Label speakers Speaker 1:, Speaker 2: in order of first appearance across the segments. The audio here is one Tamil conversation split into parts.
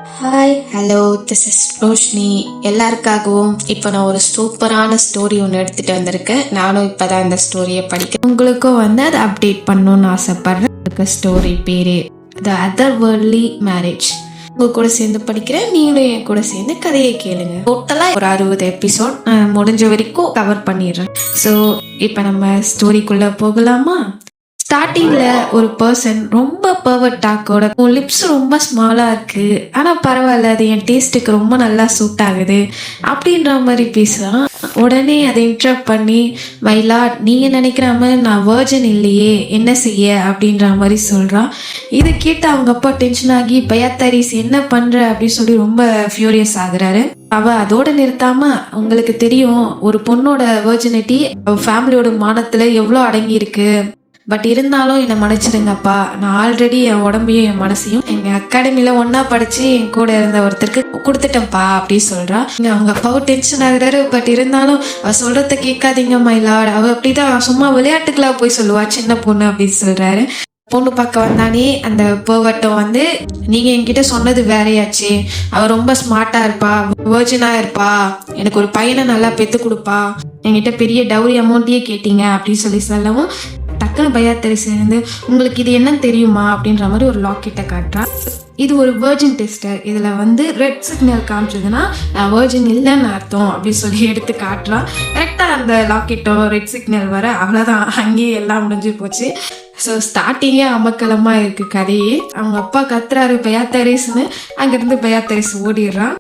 Speaker 1: Hi hello, this is Roshini. எல்லாருக்காகவும் இப்போ நான் ஒரு சூப்பரான ஸ்டோரி ஒன்று எடுத்துகிட்டு வந்திருக்கேன். நானும் இப்போ தான் இந்த ஸ்டோரியை படிக்கிறேன். உங்களுக்கும் அதை அப்டேட் பண்ணணும்னு ஆசைப்பட்றேன். ஸ்டோரி பேர் த அதர் வேர்ல்ட்லி மேரேஜ். உங்கள் கூட சேர்ந்து படிக்கிறேன், நீங்களும் என் கூட சேர்ந்து கதையை கேளுங்க. டோட்டலாக ஒரு 60 எபிசோட் முடிஞ்ச வரைக்கும் கவர் பண்ணிடுறேன். ஸோ இப்போ நம்ம ஸ்டோரிக்குள்ளே போகலாமா? ஸ்டார்டிங்கில் ஒரு பர்சன் ரொம்ப பர்வர்டாக்கோட லிப்ஸ் ரொம்ப ஸ்மாலாக இருக்குது, ஆனால் பரவாயில்ல, அது என் டேஸ்ட்டுக்கு ரொம்ப நல்லா சூட் ஆகுது அப்படின்ற மாதிரி பேசுகிறான். உடனே அதை இன்ட்ரப்ட் பண்ணி, மைலாட், நீங்கள் நினைக்கிற மாதிரி நான் வேர்ஜன் இல்லையே, என்ன செய்ய அப்படின்ற மாதிரி சொல்கிறான். இதை கேட்டு அவங்க அப்பா டென்ஷன் ஆகி, பயாத்தாரிஸ் என்ன பண்ணுற அப்படின்னு சொல்லி ரொம்ப ஃபியூரியஸ் ஆகுறாரு. அதோட நிறுத்தாம, உங்களுக்கு தெரியும் ஒரு பொண்ணோட வேர்ஜினிட்டி அவ ஃபேமிலியோட மானத்துல எவ்வளோ அடங்கி இருக்கு, பட் இருந்தாலும் என்னை மன்னிச்சிடுங்கப்பா, நான் ஆல்ரெடி என் உடம்பையும் என் மனசையும் எங்கள் அகாடமியில் ஒன்றா படித்து என் கூட இருந்த ஒருத்தருக்கு கொடுத்துட்டேன்ப்பா அப்படின்னு சொல்கிறா. அவங்க அப்பாவும் டென்ஷன் ஆகுறாரு. பட் இருந்தாலும் அவள் சொல்கிறத கேட்காதீங்க மைலாட், அவள் அப்படிதான் சும்மா விளையாட்டுக்கெல்லாம் போய் சொல்லுவா, சின்ன பொண்ணு அப்படின்னு சொல்கிறாரு. பொண்ணு பார்க்க வந்தானே அந்த பர்வட்டம் நீங்கள் என்கிட்ட சொன்னது வேறையாச்சு, அவள் ரொம்ப ஸ்மார்ட்டாக இருப்பா, வேர்ஜனாக இருப்பா, எனக்கு ஒரு பையனை நல்லா பெற்று கொடுப்பா, என்கிட்ட பெரிய டவுரி அமௌண்ட்டையே கேட்டீங்க அப்படின்னு சொல்லவும் டக்குன்னு பயாத்தரிஸ் இருந்து, உங்களுக்கு இது என்னன்னு தெரியுமா அப்படின்ற மாதிரி ஒரு லாக்கெட்டை காட்டுறான். இது ஒரு வேர்ஜின் டெஸ்டர், இதில் ரெட் சிக்னல் காமிச்சதுன்னா நான் வேர்ஜின் இல்லைன்னு அர்த்தம் அப்படின்னு சொல்லி எடுத்து காட்டுறான். கரெக்டாக அந்த லாக்கெட்டோ ரெட் சிக்னல் வர அவ்வளோதான், அங்கேயே எல்லாம் முடிஞ்சு போச்சு. ஸோ ஸ்டார்டிங்கே அமக்கலமாக இருக்குது கதையே. அவங்க அப்பா கத்துறாரு பயாத்தரிஸ்னு, அங்கேருந்து பயாத்தரிஸ் ஓடிடுறான்.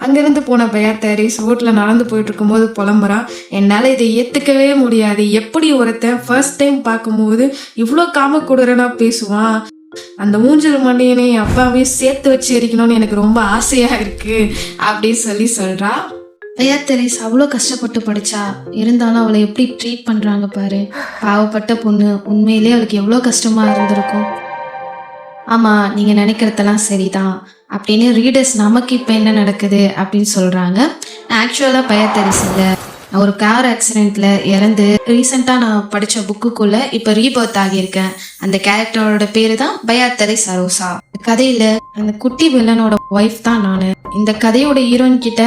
Speaker 1: அங்கேருந்து போன பயாத்தரிஸ் ரோட்டில் நடந்து போயிட்டு இருக்கும்போது புலம்புறான், என்னால் இதை ஏற்றுக்கவே முடியாது, எப்படி ஒருத்தன் ஃபர்ஸ்ட் டைம் பார்க்கும்போது இவ்வளோ காமக்கூடரனா பேசுவான், அந்த மூஞ்சல் மண்டையனை என் அப்பாவையும் சேர்த்து வச்சு எரிக்கணும்னு எனக்கு ரொம்ப ஆசையாக இருக்குது அப்படின்னு சொல்கிறா. பயாத்தரிஸ் அவ்வளோ கஷ்டப்பட்டு படித்தா, இருந்தாலும் அவளை எப்படி ட்ரீட் பண்ணுறாங்க பாரு, பாவப்பட்ட பொண்ணு, உண்மையிலே அவளுக்கு எவ்வளோ கஷ்டமாக இருந்திருக்கும். ஆமாம், நீங்கள் நினைக்கிறதெல்லாம் சரிதான் அப்படின்னு ரீடர்ஸ் நமக்கு இப்போ என்ன நடக்குது அப்படின்னு சொல்கிறாங்க. ஆக்சுவலாக பயாத்தரிஸ் இல்லை, ஒரு கார் ஆக்சிடெண்ட்டில் இறந்து ரீசெண்டாக நான் படித்த புக்குக்குள்ளே இப்போ ரீபர்த் ஆகியிருக்கேன். அந்த கேரக்டரோட பேர் தான் பயாத்தரிஸ் அரோசா. கதையில் அந்த குட்டி வில்லனோட ஒய்ஃப் தான் நான். இந்த கதையோட ஹீரோயின் கிட்ட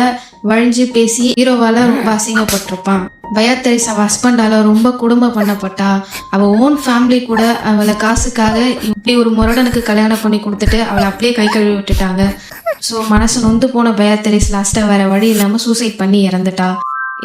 Speaker 1: வழிஞ்சு பேசி ஹீரோவால் ரொம்ப அசிங்கப்பட்டிருப்பான். பயாத்தரிஸ் அவள் ஹஸ்பண்டால் ரொம்ப குடும்பம் பண்ணப்பட்டா. அவள் ஓன் ஃபேமிலி கூட அவளை காசுக்காக இப்படி ஒரு முரடனுக்கு கல்யாணம் பண்ணி கொடுத்துட்டு அவளை அப்படியே கை கழுவி விட்டுட்டாங்க. ஸோ மனசு நொந்து போன பயாத்தரிஸ் லாஸ்ட்டாக வேற வழி இல்லாமல் சூசைட் பண்ணி இறந்துட்டா.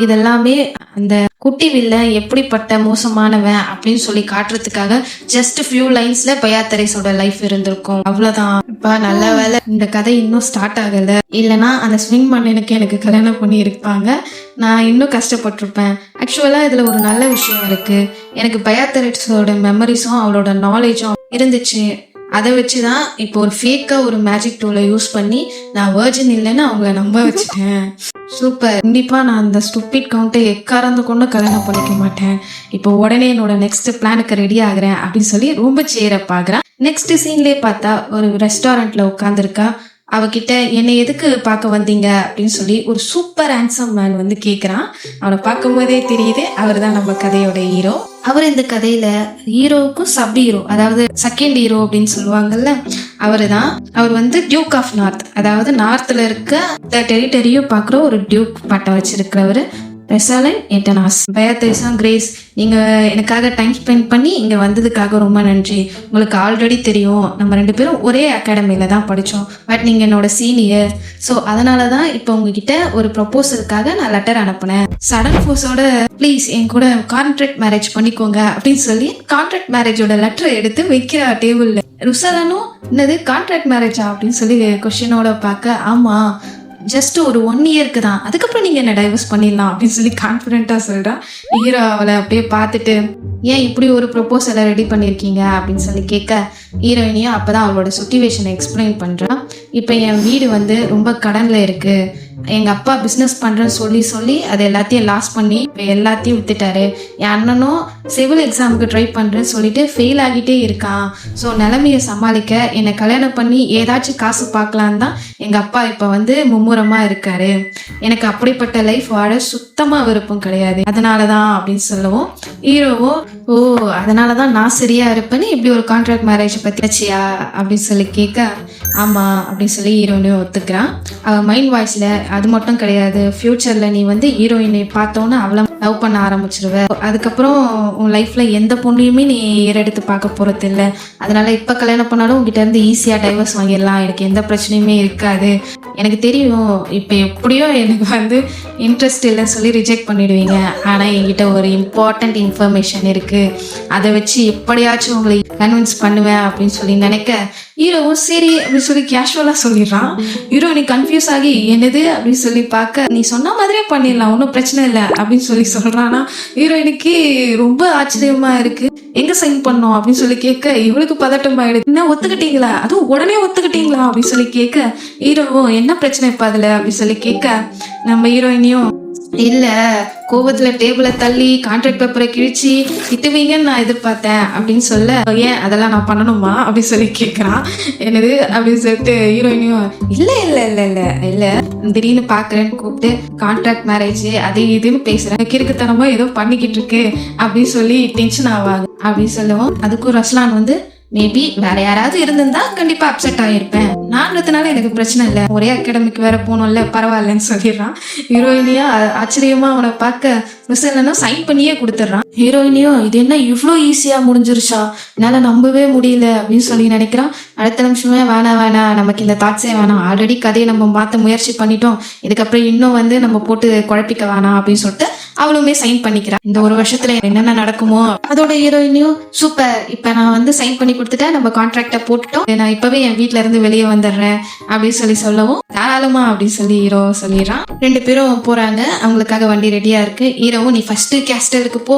Speaker 1: இதெல்லாமே அந்த குட்டி வில்லன் எப்படிப்பட்ட மோசமானவன் அப்படின்னு சொல்லி காட்டுறதுக்காக ஜஸ்ட் ஃபியூ லைன்ஸ்ல பயாத்தரிஸோட லைஃப் இருந்திருக்கும், அவ்வளவுதான். இப்ப நல்ல வேலை இந்த கதை இன்னும் ஸ்டார்ட் ஆகல, இல்லைன்னா அந்த ஸ்விங் மன்னனுக்கு எனக்கு கல்யாணம் பண்ணி இருப்பாங்க, நான் இன்னும் கஷ்டப்பட்டிருப்பேன். ஆக்சுவலா இதுல ஒரு நல்ல விஷயம் இருக்கு. எனக்கு பயாத்தரிஸோட மெமரிஸும் அவளோட நாலேஜும் இருந்துச்சு. அதை வச்சு தான் இப்போ ஒரு ஃபேக்காக ஒரு மேஜிக் டூலை யூஸ் பண்ணி நான் வேர்ஜின் இல்லைன்னு அவங்கள நம்ப வச்சுட்டேன். சூப்பர், கண்டிப்பாக நான் அந்த ஸ்டூபிட் கவுண்டை எக்காரந்து கொண்டு கல்யாணம் பண்ணிக்க மாட்டேன். இப்போ உடனே என்னோட நெக்ஸ்ட் பிளானுக்கு ரெடி ஆகுறேன் அப்படின்னு சொல்லி ரொம்ப சேரப்பாக்குறேன். நெக்ஸ்ட் சீன்லேயே பார்த்தா ஒரு ரெஸ்டாரண்ட்டில் உட்காந்துருக்கா. அவகிட்ட என்னை எதுக்கு பார்க்க வந்தீங்க அப்படின்னு சொல்லி ஒரு சூப்பர் ஹேண்ட்ஸம் மேன் கேட்குறான். அவனை பார்க்கும்போதே தெரியுது அவர் தான் நம்ம கதையோட ஹீரோ. அவர் இந்த கதையில ஹீரோவுக்கும் சப் ஹீரோ, அதாவது செகண்ட் ஹீரோ அப்படின்னு சொல்லுவாங்கல்ல, அவரு தான். அவர் டியூக் ஆஃப் நார்த், அதாவது நார்த்ல இருக்க டெரிட்டரியும் பார்க்குற ஒரு டியூக் பட்டம் வச்சிருக்கிறவர் ரெசாலன் எட்டனாஸ். பயாத்தரிஸும், கிரேஸ், நீங்கள் எனக்காக டைம் ஸ்பெண்ட் பண்ணி இங்கே வந்ததுக்காக ரொம்ப நன்றி. உங்களுக்கு ஆல்ரெடி தெரியும் நம்ம 2 பேரும் ஒரே அகாடமியில் தான் படித்தோம், பட் நீங்கள் என்னோட சீனியர். ஸோ அதனால தான் இப்போ உங்ககிட்ட ஒரு ப்ரொப்போசலுக்காக நான் லெட்டர் அனுப்புனேன். சடன் ஃபோர்ஸோட ப்ளீஸ் என் கூட கான்ட்ராக்ட் மேரேஜ் பண்ணிக்கோங்க அப்படின்னு சொல்லி கான்ட்ராக்ட் மேரேஜோட லெட்டரை எடுத்து வைக்கிற டேபிளில். ருசாலனும் என்னது கான்ட்ராக்ட் மேரேஜா அப்படின்னு சொல்லி கொஸ்டினோட பார்க்க, ஆமாம் ஜஸ்ட் ஒரு 1 இயருக்கு தான், அதுக்கப்புறம் நீங்கள் என்ன டைவர்ஸ் பண்ணிடலாம் அப்படின்னு சொல்லி கான்ஃபிடென்ட்டாக சொல்கிறான். ஹீரோ அவளை அப்படியே பார்த்துட்டு, ஏன் இப்படி ஒரு ப்ரொப்போசலை ரெடி பண்ணியிருக்கீங்க அப்படின்னு சொல்லி கேட்க, ஹீரோயினியும் அப்போ தான் அவளோட சிச்சுவேஷனை எக்ஸ்பிளைன் பண்ணுறான். இப்போ என் வீடு ரொம்ப கடனில் இருக்குது, எங்கள் அப்பா பிஸ்னஸ் பண்ணுறேன்னு சொல்லி அதை எல்லாத்தையும் லாஸ் பண்ணி இப்போ எல்லாத்தையும் வித்துட்டாரு. என் அண்ணனும் சிவில் எக்ஸாமுக்கு ட்ரை பண்ணுறேன்னு சொல்லிட்டு ஃபெயில் ஆகிட்டே இருக்கான். ஸோ நிலைமையை சமாளிக்க என்னை கல்யாணம் பண்ணி ஏதாச்சும் காசு பார்க்கலான்னு தான் எங்கள் அப்பா இப்போ மும்முரமாக இருக்காரு. எனக்கு அப்படிப்பட்ட லைஃப் வாழ சுத்தமாக விருப்பம் கிடையாது, அதனால தான் அப்படின்னு சொல்லவும், ஹீரோவும் ஓ அதனால தான் நான் சரியாக இருப்பேன்னு இப்படி ஒரு கான்ட்ராக்ட் மேரேஜை பற்றி வச்சியா அப்படின்னு சொல்லி கேட்க, ஆமா அப்படின்னு சொல்லி ஹீரோயினையும் ஒத்துக்கிறான். அவன் மைண்ட் வாய்ஸ்ல அது மட்டும் கிடையாது, ஃபியூச்சர்ல நீ வந்து ஹீரோயினை பார்த்தோன்னு அவளை லவ் பண்ண ஆரம்பிச்சிருவ, அதுக்கப்புறம் உன் லைஃப்ல எந்த பொண்ணையுமே நீ ஏறெடுத்து பார்க்க போறது இல்லை, அதனால இப்ப கல்யாணம் பண்ணாலும் உங்ககிட்ட இருந்து ஈஸியா டைவர்ஸ் வாங்கிடலாம், எனக்கு எந்த பிரச்சனையுமே இருக்காது, எனக்கு தெரியும் இப்ப எப்படியோ எனக்கு வந்து இன்ட்ரெஸ்ட் இல்லைன்னு சொல்லி ரிஜெக்ட் பண்ணிடுவீங்க, ஆனா என்கிட்ட ஒரு இம்பார்ட்டன்ட் இன்ஃபர்மேஷன் இருக்கு, அதை வச்சு எப்படியாச்சும் உங்களை கன்வின்ஸ் பண்ணுவேன் அப்படின்னு சொல்லி நினைக்க ஹீரோவும் சரி அப்படின்னு சொல்லி கேஷுவலா சொல்லிடுறான். ஹீரோயினி கன்ஃபியூஸ் ஆகி என்னது அப்படின்னு சொல்லி பார்க்க நீ சொன்ன மாதிரியே பண்ணிடலாம் ஒன்றும் பிரச்சனை இல்லை அப்படின்னு சொல்லி சொல்றானா. ஹீரோயினுக்கு ரொம்ப ஆச்சரியமா இருக்கு, எங்க சைன் பண்ணோம் அப்படின்னு சொல்லி கேட்க இவளுக்கு பதட்டம் ஆயிடுது. என்ன ஒத்துக்கிட்டீங்களா, அதுவும் உடனே ஒத்துக்கிட்டீங்களா அப்படின்னு சொல்லி கேட்க ஹீரோவும் என்ன பிரச்சனை இப்ப அதுல அப்படின்னு சொல்லி கேட்க நம்ம ஹீரோயினியும் இல்ல கோவத்துல டேபிளை தள்ளி கான்ட்ராக்ட் பேப்பரை கிழிச்சு திட்டுவீங்கன்னு நான் எதிர்பார்த்தேன் அப்படின்னு சொல்ல ஏன் அதெல்லாம் நான் பண்ணணுமா அப்படின்னு சொல்லி கேட்கறான். என்னது அப்படின்னு சொல்லிட்டு ஹீரோயினியும் இல்ல இல்ல இல்ல இல்ல இல்ல திடீர்னு பாக்குறேன்னு கூப்பிட்டு கான்ட்ராக்ட் மேரேஜ் அது இதுன்னு பேசுறேன், கிறுக்குத்தனமா ஏதோ பண்ணிக்கிட்டு இருக்கு அப்படின்னு சொல்லி டென்ஷன் ஆவாங்க அப்படின்னு சொல்லுவோம். அதுக்கும் ரஸ்லான் வந்து மேபி வேற யாராவது இருந்திருந்தா கண்டிப்பா அப்செட் ஆகிருப்பேன், நான்றதுனால எனக்கு பிரச்சனை இல்லை, ஒரே அகாடமிக்கு வேற போனோம்ல பரவாயில்லன்னு சொல்லிடுறான். ஹீரோயினியா ஆச்சரியமா அவனை பார்க்க ரிசல்ட்னா சைன் பண்ணியே கொடுத்துட்றான். ஹீரோயினியும் இது என்ன இவ்வளோ ஈஸியா முடிஞ்சிருச்சா, என்னால நம்பவே முடியல அப்படின்னு சொல்லி நினைக்கிறான். அடுத்த நிமிஷமே வேணாம் நமக்கு இந்த தாட்ஸே வேணாம், ஆல்ரெடி கதையை நம்ம மாற்ற முயற்சி பண்ணிட்டோம், இதுக்கப்புறம் இன்னும் வந்து நம்ம போட்டு குழப்பிக்க வேணாம் அப்படின்னு சொல்லிட்டு அவளுமே சைன் பண்ணிக்கிறான். இந்த ஒரு வருஷத்துல என்னென்ன நடக்குமோ அதோட ஹீரோயினியும் சூப்பர் இப்ப நான் வந்து சைன் பண்ணி கொடுத்துட்டேன், நம்ம கான்ட்ராக்ட போட்டுட்டோம், நான் இப்பவே என் வீட்டுல இருந்து வெளியே வந்துடுறேன் அப்படின்னு சொல்லி சொல்லவும் தாராளமா அப்படின்னு சொல்லி ஹீரோ சொல்லிடுறான். 2 பேரும் போறாங்க, அவங்களுக்காக வண்டி ரெடியா இருக்கு. ஹீரோவும் நீ ஃபர்ஸ்ட் கேஸ்டலுக்கு போ,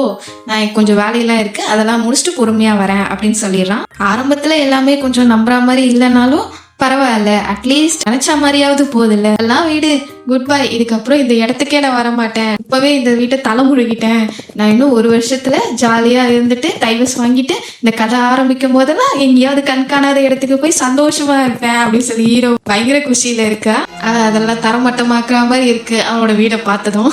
Speaker 1: நான் கொஞ்சம் வேலையெல்லாம் இருக்கு அதெல்லாம் முடிச்சுட்டு பொறுமையா வரேன் அப்படின்னு சொல்லிடுறான். ஆரம்பத்துல எல்லாமே கொஞ்சம் நம்புற மாதிரி இல்லைனாலும் பரவாயில்ல, அட்லீஸ்ட் நினைச்ச மாதிரியாவது போதில்ல, எல்லாம் வீடு குட் பை, இதுக்கப்புறம் இந்த இடத்துக்கே நான் வரமாட்டேன், இப்பவே இந்த வீட்டை தலை முழுகிட்டேன், நான் இன்னும் ஒரு வருஷத்துல ஜாலியா இருந்துட்டு டைவர்ஸ் வாங்கிட்டு இந்த கதை ஆரம்பிக்கும் போதெல்லாம் எங்கேயாவது கண்காணாத இடத்துக்கு போய் சந்தோஷமா இருப்பேன் அப்படின்னு சொல்லி ஹீரோ பயங்கர குஷியில இருக்கா. அதெல்லாம் தரமட்டமாக்குற மாதிரி இருக்கு அவனோட வீடை பார்த்ததும்.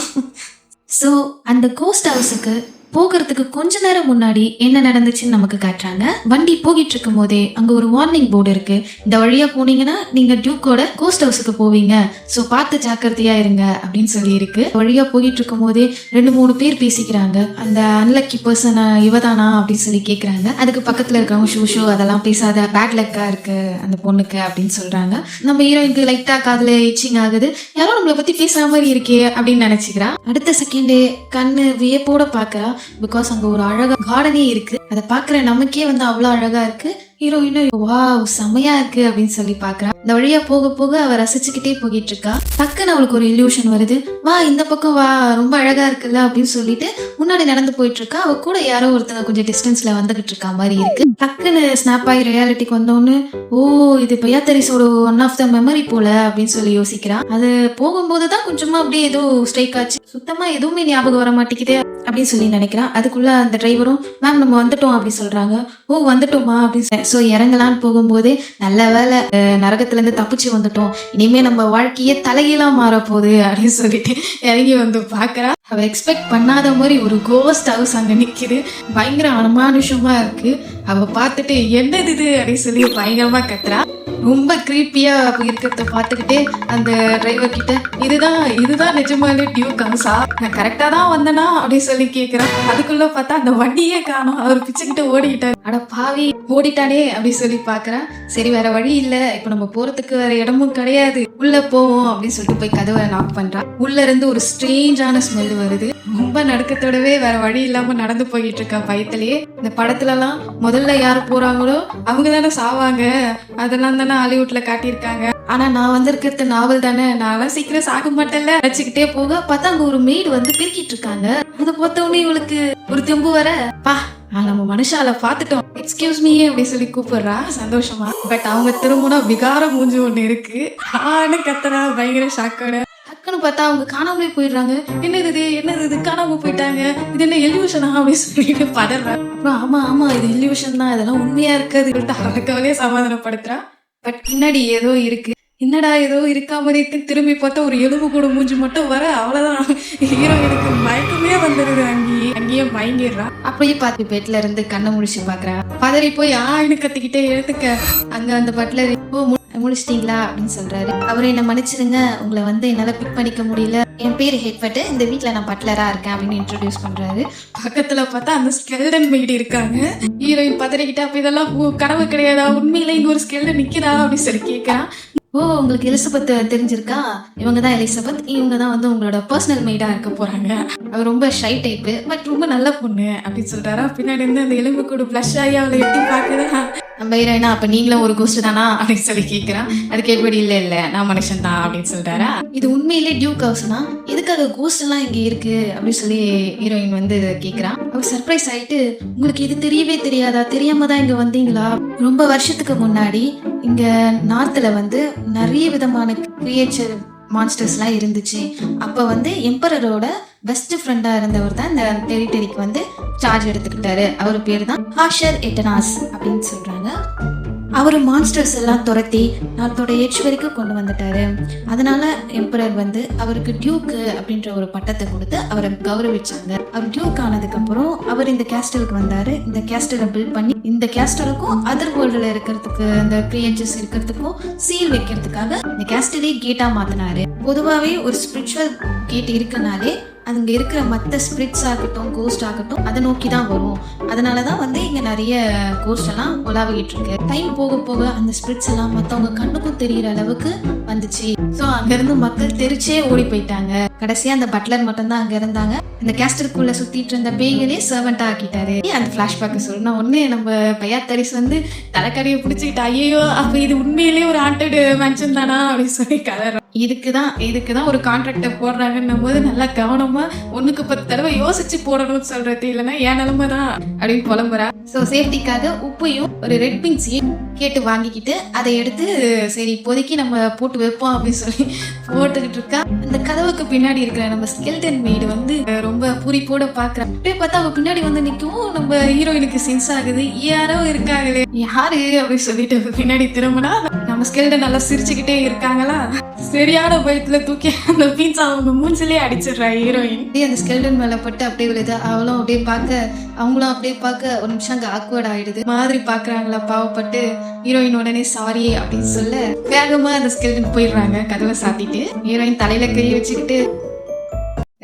Speaker 1: ஸோ அந்த கோஸ்ட் ஹவுஸுக்கு போகிறதுக்கு கொஞ்ச நேரம் முன்னாடி என்ன நடந்துச்சுன்னு நமக்கு காட்டுறாங்க. வண்டி போகிட்டு இருக்கும் போதே அங்க ஒரு வார்னிங் போர்டு இருக்கு, இந்த வழியா போனீங்கன்னா நீங்க டியூக்கோட கோஸ்ட் ஹவுஸுக்கு போவீங்க, ஸோ பார்த்து ஜாக்கிரதையா இருங்க அப்படின்னு சொல்லி இருக்கு. வழியா போகிட்டு இருக்கும் போதே 2-3 பேர் பேசிக்கிறாங்க, அந்த அன்லக்கி பர்சன் இவதானா அப்படின்னு சொல்லி கேட்கறாங்க. அதுக்கு பக்கத்துல இருக்கவங்க ஷூ அதெல்லாம் பேசாத, பேட் லக்கா இருக்கு அந்த பொண்ணுக்கு அப்படின்னு சொல்றாங்க. நம்ம ஹீரோயினுக்கு லைட்டா காதுல இச்சிங் ஆகுது, யாரோ நம்மளை பத்தி பேசுற மாதிரி இருக்கே அப்படின்னு நினைச்சுக்கிறா. அடுத்த செகண்டே கண்ணு வியப்போட பாக்குறா, பிகாஸ் அங்க ஒரு அழகா கார்டனே இருக்கு, அதை பாக்குற நமக்கே வந்து அவ்வளவு அழகா இருக்கு. ஹீரோயினும் வாவ் செமையா இருக்கு அப்படின்னு சொல்லி பாக்குறா. இந்த வழியா போக போக அவ ரசிச்சுக்கிட்டே போகிட்டு இருக்கா. டக்குன்னு அவளுக்கு ஒரு இல்யூஷன் வருது, வா இந்த பக்கம் வா ரொம்ப அழகா இருக்குல்ல அப்படின்னு சொல்லிட்டு முன்னாடி நடந்து போயிட்டு இருக்கா. அவ கூட யாரோ ஒருத்தங்க கொஞ்சம் டிஸ்டன்ஸ்ல வந்துகிட்டு இருக்கா மாதிரி இருக்கு. டக்குன்னு ஸ்னாப் ஆகி ரியாலிட்டிக்கு வந்தோன்னு ஓ இது பயாத்தரிசோட ஒன் ஆஃப் த மெமரி போல அப்படின்னு சொல்லி யோசிக்கிறா. அது போகும்போதுதான் கொஞ்சமா அப்படியே ஏதோ ஸ்ட்ரைக் ஆச்சு, சுத்தமா எதுவுமே ஞாபகம் வர மாட்டேங்குதே அப்படின்னு சொல்லி நினைக்கிறான். அதுக்குள்ள அந்த டிரைவரும் மேம் நம்ம வந்துட்டோம் அப்படின்னு சொல்றாங்க. ஓ வந்துட்டோமா அப்படின்னு ஸோ இறங்கலான்னு போகும்போதே நல்ல வேலை நரகத்துல இருந்து தப்பிச்சு வந்துட்டோம், இனிமே நம்ம வாழ்க்கையே தலைகீழா மாற போகுது அப்படின்னு சொல்லிட்டு இறங்கி வந்து பாக்குறா. அவ எக்ஸ்பெக்ட் பண்ணாத மாதிரி ஒரு கோஸ்ட் ஹவுஸ் அங்க நிக்குது, பயங்கர அனுமானுஷமா இருக்கு. அவ பார்த்துட்டு என்னது இது அப்படின்னு சொல்லி பயங்கரமா கத்துறா. ரொம்ப கிரீப்பியா இருக்கிறத பார்த்துக்கிட்டே அந்த டிரைவர் கிட்ட இதுதான் நிஜமாலே டியூக் ஹவுஸா, நான் கரெக்டா தான் வந்தனா அப்படின்னு சொல்லி கேக்குறான். அதுக்குள்ள பார்த்தா அந்த வண்டியே காணோம், அவர் பிச்சுக்கிட்டு ஓடிக்கிட்டாரு. அட பாவி ஓடிட்டானே அப்படின்னு சொல்லி பாக்குறான். சரி வேற வழி இல்ல, இப்ப நம்ம போறதுக்கு வேற இடமும் கிடையாது, உள்ள போவோம் அப்படின்னு சொல்லிட்டு போய் கதவை லாக் பண்றான். உள்ள இருந்து ஒரு ஸ்ட்ரேஞ்சான ஸ்மெல் வருது. ரொம்ப நடுக்கத்தோடவே வேற வழி இல்லாம நடந்து போயிட்டு இருக்கா பயத்திலேயே. இந்த படத்துல எல்லாம் முதல்ல யாரு போறாங்களோ அவங்க தானே சாவாங்க, அதெல்லாம் தானே ஹாலிவுட்ல காட்டியிருக்காங்க. ஆனா நான் வந்திருக்கிறது நாவல் தானே, நான் சீக்கிரம் சாக மாட்டேன்ல நினைச்சுக்கிட்டே போக பார்த்தா அங்க ஒரு மெய்டு வந்து பிரிக்கிட்டு இருக்காங்க. அதை பார்த்தோன்னே இவளுக்கு ஒரு தெம்பு வர, பா நம்ம மனுஷால பாத்துட்டோம், எக்ஸ்கியூஸ் மீ அப்படின்னு சொல்லி கூப்பிடுறா சந்தோஷமா. பட் அவங்க திரும்பினா விகார மூஞ்சி ஒண்ணு இருக்கு, ஆனு கத்துறா பயங்கர ஷாக்கோட. டக்குன்னு பார்த்தா அவங்க காணாமலே போயிடுறாங்க. என்னது காணாம போயிட்டாங்க, இது என்ன எலியூஷனா அப்படின்னு சொல்லிட்டு பதறாங்க. அப்புறம் ஆமா இது எலியூஷன் தான், இதெல்லாம் உண்மையா இருக்காது அவளே சமாதானப்படுத்துறா. பட் பின்னாடி ஏதோ இருக்கு, என்னடா ஏதோ இருக்கா மாதிரி இருக்கு. திரும்பி பார்த்தா ஒரு எலும்பு கூட மூஞ்சி மட்டும் வர, அவ்வளவுதான் ஹீரோயினுக்கு மயக்கமே வந்துடுது. அங்கேயே மயங்கிடுறா. அப்படியே பார்த்து பெட்ல இருந்து கண்ணை முடிச்சு பாக்குறா. பதறி போய் ஆயின்னு கத்திக்கிட்டே எழுத்துக்க அங்க அந்த பட்லர் முடிச்சிட்டீங்களா அப்படின்னு சொல்றாரு. அவரு என்ன மன்னிச்சிருங்க, உங்களை வந்து என்னால பிக் பண்ணிக்க முடியல, என் பேரு ஹெட்பட்டு, இந்த வீட்டுல நான் பட்லரா இருக்கேன் அப்படின்னு இன்ட்ரோடியூஸ் பண்றாரு. பக்கத்துல பார்த்தா அந்த ஸ்கெல்டன் மெய்டு இருக்காங்க. ஹீரோயின் பதறிக்கிட்டா, அப்ப இதெல்லாம் கனவு கிடையாதா, உண்மையில இங்க ஒரு ஸ்கெல்டன் நிக்கிறா அப்படின்னு சொல்லி கேட்கறான். ஓ, உங்களுக்கு எலிசபெத் தெரிஞ்சிருக்கா, இவங்க தான் எலிசபெத், இவங்க தான் வந்து உங்களோட பர்சனல் மெய்டா இருக்க போறாங்க. அவர் ரொம்ப ஷை டைப்பு, பட் ரொம்ப நல்ல பொண்ணு அப்படின்னு சொல்றாரா. பின்னாடி இருந்து அந்த எலும்பு கூடு பிளஷ் ஆகி அவளை எட்டி பாக்குறா. நம்ம ஹீரோயினா, அப்ப நீங்களும் ஒரு கோஸ்ட் தானா அப்படின்னு சொல்லி கேட்கிறான். அதுக்கு எப்படி இல்ல நான் மனுஷன் தான் அப்படின்னு சொல்றாரா. இது உண்மையிலே டியூக் ஹவுஸ்னா, எதுக்காக கோஸ்ட் எல்லாம் இங்க இருக்கு அப்படின்னு சொல்லி ஹீரோயின் வந்து கேட்கிறான். அவர் சர்ப்ரைஸ் ஆயிட்டு, உங்களுக்கு இது தெரியவே தெரியாதா, தெரியாம தான் இங்க வந்தீங்களா, ரொம்ப வருஷத்துக்கு முன்னாடி இங்க நார்த்ல வந்து நிறைய விதமான கிரியேச்சர் மான்ஸ்டர்ஸ்லாம் இருந்துச்சு. அப்போ வந்து எம்பரரோட பெஸ்ட் ஃப்ரெண்டா இருந்தவர் தான் இந்த டெரிட்டரிக்கு வந்து சார்ஜ் எடுத்துக்கிட்டாரு. அவர் பேர் தான் ஹாஷர் எட்டனாஸ் அப்படின்னு சொல்றாங்க. அவர் மான்ஸ்டர்ஸ் எல்லாம் துரத்தி நாட்டோட எட்ஜ் வரைக்கும் கொண்டு வந்துட்டாரு. அதனால எம்பரர் வந்து அவருக்கு டியூக்கு அப்படின்ற ஒரு பட்டத்தை கொடுத்து அவரை கௌரவிச்சாங்க. அவர் டியூக் ஆனதுக்கு அப்புறம் அவர் இந்த கேஸ்டலுக்கு வந்தாரு. இந்த கேஸ்டலை பில்ட் பண்ணி இந்த கேஸ்டலுக்கும் அதர் வேர்ல்டுல இருக்கிறதுக்கு இந்த கிரியேச்சர்ஸ் இருக்கிறதுக்கும் சீல் வைக்கிறதுக்காக இந்த கேஸ்டலே கேட்டா மாத்தினாரு. பொதுவாகவே ஒரு ஸ்பிரிச்சுவல் கேட் இருக்குனாலே அங்க இருக்கிற மற்ற ஸ்பிரிட்ஸ் ஆகட்டும், கோஸ்ட் ஆகட்டும், அதை நோக்கி தான் வரும். அதனாலதான் வந்து இங்க நிறைய கோஸ்ட் எல்லாம் உலாவிட்டு இருக்கு. டைம் போக போக அந்த ஸ்பிரிட்ஸ் எல்லாம் மத்தவங்க கண்ணுக்கும் தெரியற அளவுக்கு வந்துச்சு. சோ அங்க இருந்து மக்கள் தெரிச்சே ஓடி போயிட்டாங்க. கடைசியா அந்த பட்லர் மட்டும் தான் அங்க இருந்தாங்க. இந்த கேஸ்டருக்குள்ள சுத்திட்டு இருந்த பேய்களே சர்வெண்டா ஆக்கிட்டாரு. அந்த பிளாஷ்பேக் சொல்லணும். ஒண்ணு நம்ம பையா தரிஸ் வந்து தலைக்கடியை பிடிச்சிக்கிட்டு, ஐயோ அப்ப இது உண்மையிலேயே ஒரு ஹாண்டட் மேன்ஷன் தானா அப்படின்னு சொல்லி கலர். இதுக்குதான் ஒரு கான்ட்ராக்ட போடுறாங்கன்னும் போது நல்லா கவனமா 1க்கு 10 தடவை யோசிச்சு போடணும்னு சொல்றது, இல்லைன்னா ஏன் நிலைமை தான் அப்படின்னு புலம்புறா. ஸோ சேஃப்டிக்காக உப்பையும் ஒரு ரெட் பீன்ஸையும் கேட்டு வாங்கிக்கிட்டு அதை எடுத்து சரி இப்போதைக்கு நம்ம போட்டு வைப்போம் அப்படின்னு சொல்லி போட்டுக்கிட்டு இருக்கா. அந்த கதவுக்கு பின்னாடி இருக்கிற நம்ம ஸ்கெல்டன் மெய்டு வந்து ரொம்ப பூரிப்போட பாக்குறா. அப்படியே பார்த்தா அவ பின்னாடி வந்து நிற்கவும் நம்ம ஹீரோயினுக்கு சென்ஸ் ஆகுது, யாரோ இருக்காங்களே, யாரு அப்படின்னு சொல்லிட்டு பின்னாடி திரும்பினா நம்ம ஸ்கெல்டன் நல்லா சிரிச்சுக்கிட்டே இருக்காங்களா. சரியான பயத்துல தூக்கி அந்த பீன்ஸ் அவங்க மூஞ்சிலே அடிச்சிடுறா ஹீரோயின். அந்த ஸ்கெல்டன் மேல பட்டு அப்படியே விழுது. அவளும் அப்படியே அவங்களும் அப்படியே பார்க்க ஒரு நிமிஷம் அங்க ஆக்வர்ட் ஆயிடுது. மாதிரி பாக்குறாங்களா பாவப்பட்டு. ஹீரோயின் உடனே சாரி அப்படின்னு சொல்ல வேகமா அந்த ஸ்கெல்டன் போயிடுறாங்க கதவை சாத்திட்டு. ஹீரோயின் தலையில கை வச்சுக்கிட்டு,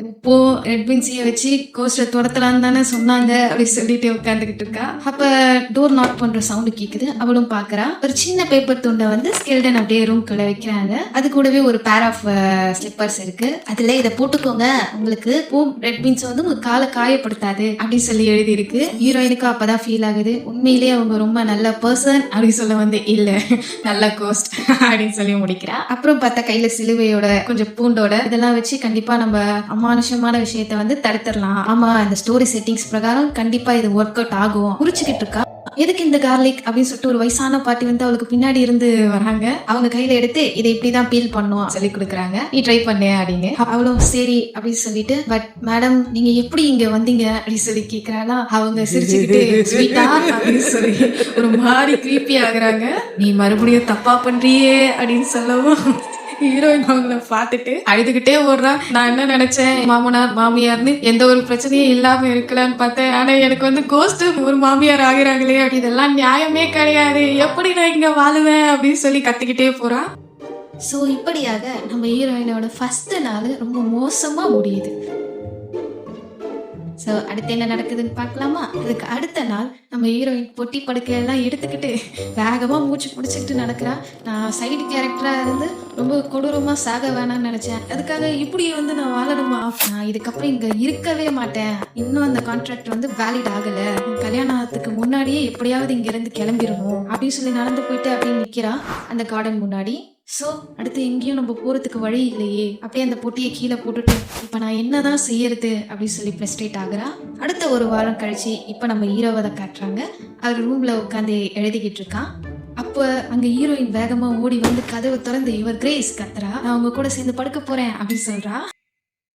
Speaker 1: இப்போ ரெட் பீன்ஸைய வச்சு கோஸ்டர் துரத்தலான்னு தானே சொன்னாங்க அப்படின்னு சொல்லிட்டு உட்காந்துக்கிட்டு இருக்கா. அப்ப டோர் நாக் பண்ற சவுண்டு கேக்குது. அவளும் பாக்குறா. ஒரு சின்ன பேப்பர் துண்டை வந்து ஸ்கெல்டன் அப்படியே ரூம்குள்ள வைக்கிறாங்க. அது கூடவே ஒரு பேர் ஆஃப் ஸ்லிப்பர்ஸ் இருக்கு. அதுல இதை போட்டுக்கோங்க, உங்களுக்கு ரெட் பீன்ஸ் வந்து உங்க காலை காயப்படுத்தாது அப்படின்னு சொல்லி எழுதி இருக்கு. ஹீரோயினுக்கு அப்பதான் ஃபீல் ஆகுது, உண்மையிலேயே அவங்க ரொம்ப நல்ல பர்சன் அப்படின்னு சொல்ல வந்து இல்ல நல்ல கோஸ்ட் அப்படின்னு சொல்லி முடிக்கிறா. அப்புறம் பார்த்தா கையில சிலுவையோட கொஞ்சம் பூண்டோட இதெல்லாம் வச்சு கண்டிப்பா நம்ம அமானுஷமான விஷயத்தை வந்து தடுத்துடலாம். ஆமா, இந்த ஸ்டோரி செட்டிங்ஸ் பிரகாரம் கண்டிப்பா இது ஒர்க் அவுட் ஆகும். குறிச்சுக்கிட்டு இருக்கா. எதுக்கு இந்த கார்லிக் அப்படின்னு சொல்லிட்டு ஒரு வயசான பாட்டி வந்து அவளுக்கு பின்னாடி இருந்து வராங்க. அவங்க கையில எடுத்து இதை இப்படிதான் பீல் பண்ணும் சொல்லி கொடுக்குறாங்க. நீ ட்ரை பண்ணு அப்படின்னு. அவளும் சரி அப்படின்னு சொல்லிட்டு, பட் மேடம் நீங்க எப்படி இங்க வந்தீங்க அப்படின்னு சொல்லி கேக்குறாளா. அவங்க சிரிச்சுக்கிட்டு ஸ்வீட்டா அப்படின்னு சொல்லி ஒரு மாதிரி கிரீப்பி ஆகுறாங்க. நீ மறுபடியும் தப்பா பண்றியே அப்படின்னு சொல்லவும் ஹீரோயின் அவங்கள பார்த்துட்டு அழுதுகிட்டே ஓடுறா. நான் என்ன நினைச்சேன், மாமனார் மாமியார்னு எந்த ஒரு பிரச்சனையும் இல்லாம இருக்கலான்னு பார்த்தேன். ஆனா எனக்கு வந்து கோஸ்ட் ஒரு மாமியார் ஆகிறாங்களே, இதெல்லாம் நியாயமே கிடையாது, எப்படி நான் இங்க வாழுவேன் அப்படின்னு சொல்லி கத்திக்கிட்டே போறா. ஸோ இப்படியாக நம்ம ஹீரோயினோட ஃபர்ஸ்ட் நாள் ரொம்ப மோசமா முடியுது. ஸோ அடுத்து என்ன நடக்குதுன்னு பார்க்கலாமா. அதுக்கு அடுத்த நாள் நம்ம ஹீரோயின் பொட்டி படுக்கையெல்லாம் எடுத்துக்கிட்டு வேகமாக மூச்சு பிடிச்சிக்கிட்டு நடக்கிறா. நான் சைடு கேரக்டராக இருந்து ரொம்ப கொடூரமாக சாக வேணாம்னு நினச்சேன். அதுக்காக இப்படி வந்து நான் வாழணுமா, நான் இதுக்கப்புறம் இங்கே இருக்கவே மாட்டேன், இன்னும் அந்த கான்ட்ராக்ட் வந்து வேலிட் ஆகலை, கல்யாணத்துக்கு முன்னாடியே எப்படியாவது இங்கேருந்து கிளம்பிடணும் அப்படின்னு சொல்லி நடந்து போயிட்டு அப்படியே நிற்கிறா அந்த கார்டன் முன்னாடி. ஸோ அடுத்து எங்கேயும் நம்ம போகிறதுக்கு வழி இல்லையே, அப்படியே அந்த பொட்டியை கீழே போட்டுட்டு இப்போ நான் என்னதான் செய்யறது அப்படின்னு சொல்லி ஃப்ரஸ்ட்ரேட் ஆகுறா. அடுத்த ஒரு வாரம் கழிச்சு இப்போ நம்ம ஹீரோவை காட்டுறாங்க. அவர் ரூம்ல உட்காந்து எழுதிக்கிட்டு இருக்கான். அப்போ அங்கே ஹீரோயின் வேகமாக ஓடி வந்து கதவை திறந்து, இவர் கிரேஸ் கத்துறா, நான் அவங்க கூட சேர்ந்து படுக்க போறேன் அப்படின்னு சொல்றா.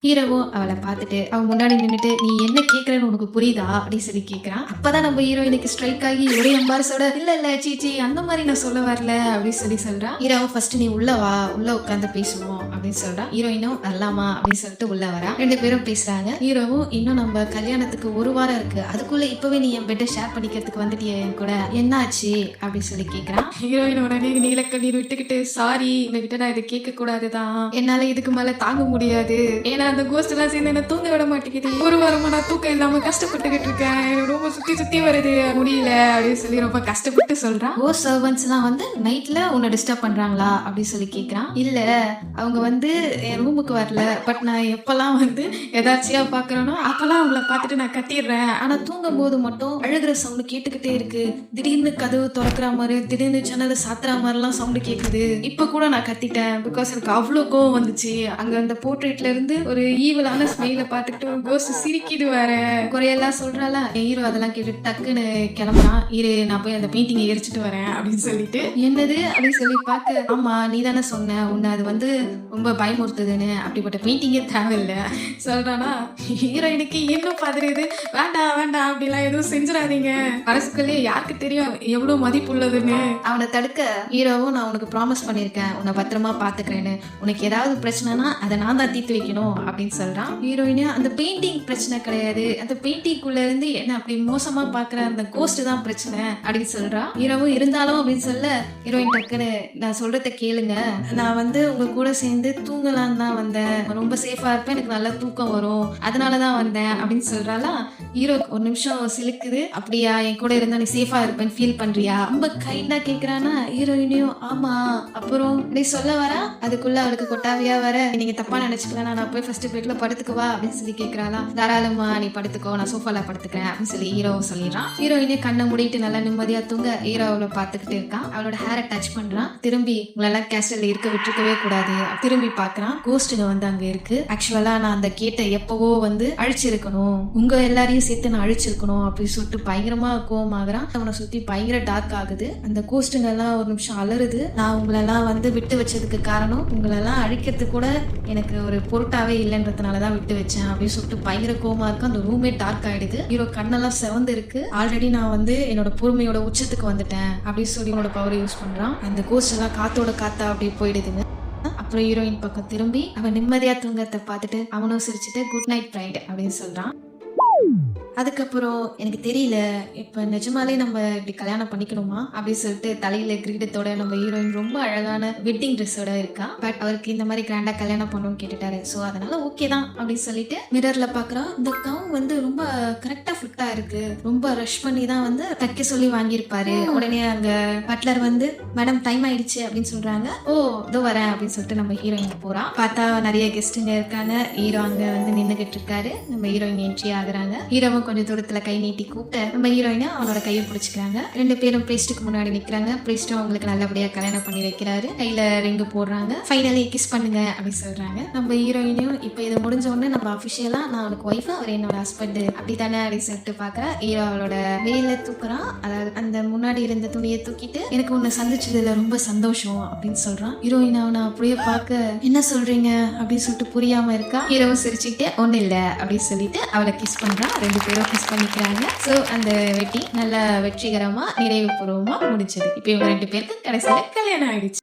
Speaker 1: ஹீரோவும் அவளை பார்த்துட்டு அவன் முன்னாடி நின்னுட்டு, "நீ என்ன கேட்கிறன்னு உனக்கு புரியுதா?" அப்படின்னு சொல்லி கேட்கிறான். அப்பதான் நம்ம ஹீரோயினுக்கு ஸ்ட்ரைக் ஆகி ஒரே எம்பாரஸோட, "இல்ல இல்ல சீச்சி அந்த மாதிரி நான் சொல்ல வரல" அப்படின்னு சொல்லி சொல்றான். ஹீரோவும், "ஃபர்ஸ்ட் நீ உள்ள வா, உள்ள உட்காந்து பேசுவோம்" அப்படின்னு சொல்றான். ஹீரோயினும் வரலாமா அப்படின்னு சொல்லிட்டு உள்ள வரா. 2 பேரும் பேசுறாங்க. ஹீரோவும், "இன்னும் நம்ம கல்யாணத்துக்கு 1 வாரம் இருக்கு, அதுக்குள்ள இப்பவே நீ என் பெட்டை ஷேர் பண்ணிக்கிறதுக்கு வந்துட்டியே என் கூட, என்ன ஆச்சு அப்படின்னு சொல்லி கேட்கிறான். ஹீரோயின் உடனே நீலக்கண்ணீர் விட்டுக்கிட்டு, "சாரி, உங்ககிட்ட நான் இதை கேட்க கூடாதுதான், என்னால இதுக்கு மேல தாங்க முடியாது, ஏன்னா அந்த கோஸ்ட் எல்லாம் சேர்ந்து என்ன தூங்க விட மாட்டேங்குது, 1 வாரமா நான் தூக்கம் இல்லாம கஷ்டப்பட்டுக்கிட்டு இருக்கேன், எனக்கு ரொம்ப சுத்தி சுத்தி வருது, முடியல" அப்படின்னு சொல்லி ரொம்ப கஷ்டப்பட்டு சொல்றான். கோஸ்ட் சர்வன்ட்ஸ் எல்லாம் வந்து நைட்ல உன்னை டிஸ்டர்ப் பண்றாங்களா அப்படின்னு சொல்லி கேட்கிறான். இல்ல, அவங்க வந்து என் ரூமுக்கு வரல, பட் நான் எப்பெல்லாம் வந்து எதாச்சியா பாக்குறேனோ அப்பெல்லாம் அவங்கள பார்த்துட்டு நான் கத்திடுறேன், ஆனா தூங்கும் போது மட்டும் அழுகிற சவுண்ட் கேட்டுக்கிட்டே இருக்கு, திடீர்னு கதவு திறக்கிற மாதிரி, திடீர்னு ஜன்னலை சாத்துற மாதிரிலாம் சவுண்ட் கேக்குது, இப்ப கூட நான் கத்திட்டேன், பிகாஸ் எனக்கு அவ்வளவு கோவம் வந்துச்சு, அங்க அந்த போர்ட்ரேட்ல இருந்து ஒரு ஈவலான ஸ்மைல பார்த்துட்டு ஒரு கோஸ்ட் சிரிக்குது வேற, குறையெல்லாம் சொல்றாளா. ஹீரோ அதெல்லாம் கேட்டு டக்குன்னு கிளம்புறான். இரு, நான் போய் அந்த பெயிண்டிங்கை எரிச்சிட்டு வரேன் அப்படின்னு சொல்லிட்டு, என்னது அப்படின்னு சொல்லி பார்க்க, ஆமா நீ தானே சொன்ன உன்னை அது வந்து ரொம்ப பயமுறுத்துதுன்னு, அப்படிப்பட்ட பெயிண்டிங்கே தேவையில்லை சொல்றானா. ஹீரோயினுக்கு இன்னும் பதறியது, வேண்டாம் வேண்டாம் அப்படிலாம் எதுவும் செஞ்சிடாதீங்க, மனசுக்குள்ளேயே யாருக்கு தெரியும் எவ்வளவு மதிப்பு உள்ளதுன்னு. அவனை தடுக்க ஹீரோவும், நான் உனக்கு ப்ராமிஸ் பண்ணிருக்கேன் உன்னை பத்திரமா பாத்துக்கிறேன்னு, உனக்கு ஏதாவது பிரச்சனைனா அதை நான் தான் தீர்த்து வைக்கணும் அப்படின்னு சொல்றான். ஹீரோயினு, அந்த பெயிண்டிங் பிரச்சனை கிடையாது, அந்த பெயிண்டிங்குள்ள இருந்து என்ன அப்படி மோசமா பாக்குற அந்த கோஸ்ட் தான் பிரச்சனை அப்படின்னு சொல்றா. ஹீரோவும், இருந்தாலும் அப்படின்னு சொல்ல, ஹீரோயின் டக்குன்னு, நான் சொல்றத கேளுங்க, நான் வந்து உங்க கூட சேர்ந்து தூங்கலான்னு தான் வந்தேன், ரொம்ப சேஃபா இருப்பேன், எனக்கு நல்லா தூக்கம் வரும், அதனாலதான் வந்தேன் அப்படின்னு சொல்றாளா. ஹீரோ ஒரு நிமிஷம் சிலுக்குது. அப்படியா, என் கூட இருந்தா நீ சேஃபா இருப்பேன்னு ஃபீல் பண்றியா, ரொம்ப கைண்டா கேக்குறானா. ஹீரோயினையும், ஆமா அப்புறம் நீ சொல்ல வரா, அதுக்குள்ள அவளுக்கு கொட்டாவியா வர, நீங்க தப்பா நினைச்சுக்கலாம், நான் போய் ஃபர்ஸ்ட் பெட்ல படுத்துக்குவா அப்படின்னு சொல்லி கேக்குறாளா. தாராளமா நீ படுத்துக்கோ, நான் சோஃபால படுத்துக்கிறேன் அப்படின்னு சொல்லி ஹீரோவும் சொல்லிடுறான். ஹீரோயினே கண்ணை மூடிட்டு நல்லா நிம்மதியா தூங்க ஹீரோ அவளை பார்த்துக்கிட்டு இருக்கான். அவளோட ஹேரை டச் பண்றான். திரும்பி, உங்களெல்லாம் கேஸ்டல்ல இருக்க விட்டுருக்கவே கூடாது, திரும்பி பாக்குறான். கோஸ்டுங்க வந்து அங்க இருக்கு. ஆக்சுவலா நான் அந்த கேட்டை எப்பவோ வந்து அழிச்சிருக்கணும், உங்க எல்லாரையும் சேர்த்து நான் அழிச்சிருக்கணும் அப்படின்னு சொல்லிட்டு பயங்கரமா கோவமாகறான். அவனை சுத்தி பயங்கர டார்க் ஆகுது. அந்த கோஸ்டுங்க எல்லாம் ஒரு நிமிஷம் அலறுது. நான் உங்களெல்லாம் வந்து விட்டு வச்சதுக்கு காரணம், உங்களெல்லாம் அழிக்கிறது கூட எனக்கு ஒரு பொருட்டாவே இல்லைன்றதுனாலதான் விட்டு வச்சேன் அப்படின்னு சொல்லிட்டு பயங்கர கோவமா இருக்கு. அந்த ரூமே டார்க் ஆயிடுது. ஹீரோ கண்ணெல்லாம் செவந்து இருக்கு. ஆல்ரெடி நான் வந்து என்னோட பொறுமையோட உச்சத்துக்கு வந்துட்டேன் அப்படின்னு சொல்லி என்னோட பவரை யூஸ் பண்றான். அந்த கோஸ்ட் எல்லாம் காத்தோட காத்தா அப்படி போயிடுதுங்க. அப்புறம் ஹீரோயின் பக்கம் திரும்பி அவன் நிம்மதியா தூங்கத்தை பார்த்துட்டு அவனும் சிரிச்சுட்டு, குட் நைட் பிரைட் அப்படின்னு சொல்றான். அதுக்கப்புறம், எனக்கு தெரியல இப்ப நிஜமாலே நம்ம இப்படி கல்யாணம் பண்ணிக்கணுமா அப்படின்னு சொல்லிட்டு தலையில கிரீடத்தோட நம்ம ஹீரோயின் ரொம்ப அழகான வெட்டிங் ட்ரெஸ்ஸோட இருக்கா. பட் அவருக்கு இந்த மாதிரி கிராண்டா கல்யாணம் பண்ணணும்னு கேட்டுட்டாரு. ஸோ அதனால ஓகே தான் அப்படின்னு சொல்லிட்டு மிரர்ல பாக்குறான். இந்த கவுன் வந்து ரொம்ப கரெக்டா ஃபிட்டா இருக்கு, ரொம்ப ரஷ் பண்ணி தான் வந்து தைக்க சொல்லி வாங்கியிருப்பாரு. உடனே அங்க பட்லர் வந்து, மேடம் டைம் ஆயிடுச்சு அப்படின்னு சொல்றாங்க. ஓ இதோ வரேன் அப்படின்னு சொல்லிட்டு நம்ம ஹீரோயின் போறான். பார்த்தா நிறைய கெஸ்ட்டுங்க இருக்காங்க. ஹீரோ அங்க வந்து நின்றுகிட்டு இருக்காரு. நம்ம ஹீரோயின் என்ட்ரி ஆகுறாங்க. ஹீரோவும் கொஞ்சம் தூரத்துல கை நீட்டி கூப்பிட்டு நம்ம ஹீரோயினை அவனோட கையை பிடிச்சிக்கிறாங்க. 2 பேரும் பிரீஸ்டுக்கு முன்னாடி நிக்கிறாங்க. பிரீஸ்டும் அவங்களுக்கு நல்லபடியா கல்யாணம் பண்ணி வைக்கிறாரு. கையில ரிங்கு போடுறாங்க. ஃபைனலி கிஸ் பண்ணுங்க அப்படின்னு சொல்றாங்க. நம்ம ஹீரோயினையும், இப்ப இது முடிஞ்ச உடனே நம்ம அபிஷியலா நான் அவனுக்கு ஒய்ஃப், அவர் என்னோட ஹஸ்பண்ட் அப்படித்தானே அப்படின்னு சொல்லிட்டு பாக்குறா. ஹீரோ அவளோட வெளியில தூக்குறான். அதாவது அந்த முன்னாடி இருந்த துணியை தூக்கிட்டு, எனக்கு உன்னை சந்திச்சதுல ரொம்ப சந்தோஷம் அப்படின்னு சொல்றான். ஹீரோயின் அவனை அப்படியே பார்க்க, என்ன சொல்றீங்க அப்படின்னு சொல்லிட்டு புரியாம இருக்கா. ஹீரோவும் சிரிச்சுக்கிட்டே, ஒண்ணு இல்ல அப்படின்னு சொல்லிட்டு அவளை கிஸ் பண்றான். 2 பேரும் கிஸ் பண்ணிக்கிறாங்க. ஸோ அந்த வெட்டி நல்லா வெற்றிகரமா நிறைவு பூர்வமா முடிச்சது. இப்போ இவங்க 2 பேருக்கு கடைசியில கல்யாணம் ஆயிடுச்சு.